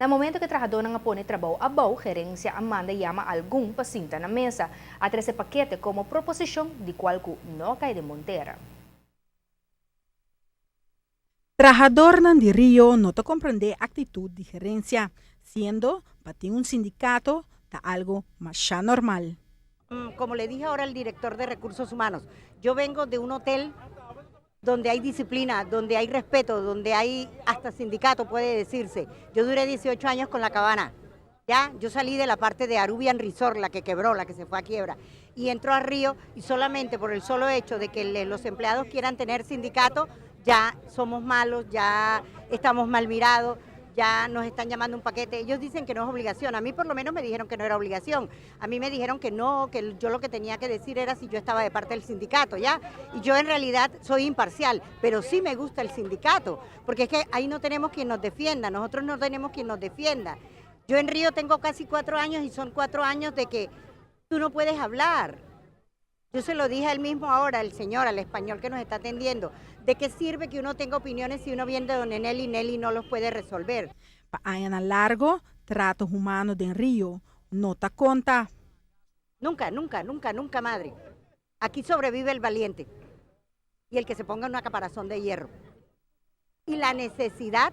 No momento que o trabajador não põe trabalho abaixo, gerência manda chama algum para sentar na mesa a trazer paquete como proposição de qual não cai de monteira. Trabajador de Río no te comprende actitud de gerencia, siendo para un sindicato ta algo más ya normal. Como le dije ahora al director de recursos humanos, yo vengo de un hotel donde hay disciplina, donde hay respeto, donde hay hasta sindicato, puede decirse. Yo duré 18 años con La Cabana. Ya, yo salí de la parte de Arubian Resort, la que quebró, la que se fue a quiebra, y entró a Río y solamente por el solo hecho de que los empleados quieran tener sindicato, ya somos malos, ya estamos mal mirados, ya nos están llamando un paquete. Ellos dicen que no es obligación, a mí por lo menos me dijeron que no era obligación, a mí me dijeron que no, que yo lo que tenía que decir era si yo estaba de parte del sindicato, ¿ya? Y yo en realidad soy imparcial, pero sí me gusta el sindicato, porque es que ahí no tenemos quien nos defienda, nosotros no tenemos quien nos defienda. Yo en Río tengo casi 4 años y son 4 años de que tú no puedes hablar. Yo se lo dije a él mismo ahora, el señor, al español que nos está atendiendo. ¿De qué sirve que uno tenga opiniones si uno viene de donde Nelly no los puede resolver? Para largo, tratos humanos de Río no te conta. Nunca, nunca, nunca, nunca, madre. Aquí sobrevive el valiente y el que se ponga en una caparazón de hierro. Y la necesidad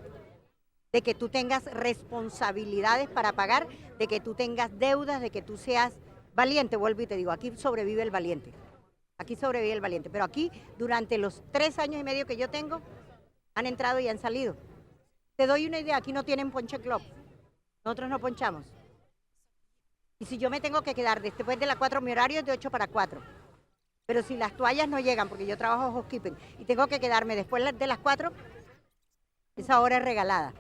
de que tú tengas responsabilidades para pagar, de que tú tengas deudas, de que tú seas valiente, vuelvo y te digo, aquí sobrevive el valiente. Aquí sobrevive el valiente, pero aquí durante los 3 años y medio que yo tengo, han entrado y han salido. Te doy una idea, aquí no tienen ponche club, nosotros no ponchamos. Y si yo me tengo que quedar después de las 4, mi horario es de 8 para 4. Pero si las toallas no llegan, porque yo trabajo housekeeping, y tengo que quedarme después de las 4, esa hora es regalada.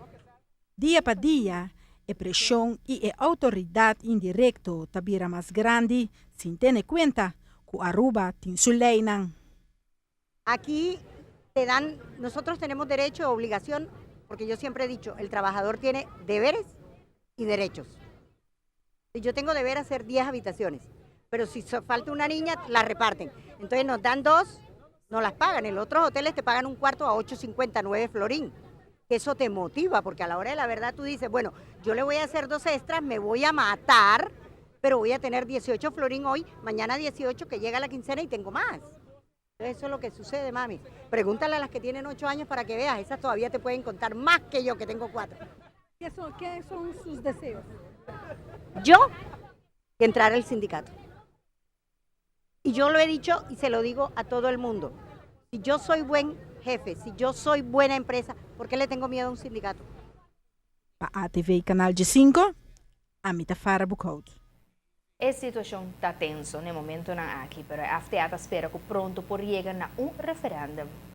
Día para día, la presión y la autoridad indirecta tabira más grande sin tener cuenta que Aruba tiene su ley. Aquí te dan, nosotros tenemos derecho o obligación, porque yo siempre he dicho, el trabajador tiene deberes y derechos. Y yo tengo deber hacer 10 habitaciones, pero si falta una niña, la reparten. Entonces nos dan 2, no las pagan. En otros hoteles te pagan un cuarto a 8.50, 9 florín. Eso te motiva, porque a la hora de la verdad tú dices, bueno, yo le voy a hacer 2 extras, me voy a matar, pero voy a tener 18 florín hoy, mañana 18 que llega la quincena y tengo más. Entonces eso es lo que sucede, mami. Pregúntale a las que tienen 8 años para que veas, esas todavía te pueden contar más que yo que tengo 4. ¿Qué son sus deseos? Yo, que entrar al sindicato. Y yo lo he dicho y se lo digo a todo el mundo. Si yo soy buen jefe, si yo soy buena empresa, ¿por qué le tengo miedo a un sindicato? Para ATV Canal G5, Amita Farah Bukout. A situação está tenso no momento aqui, mas a espera que pronto por chegar a referendo.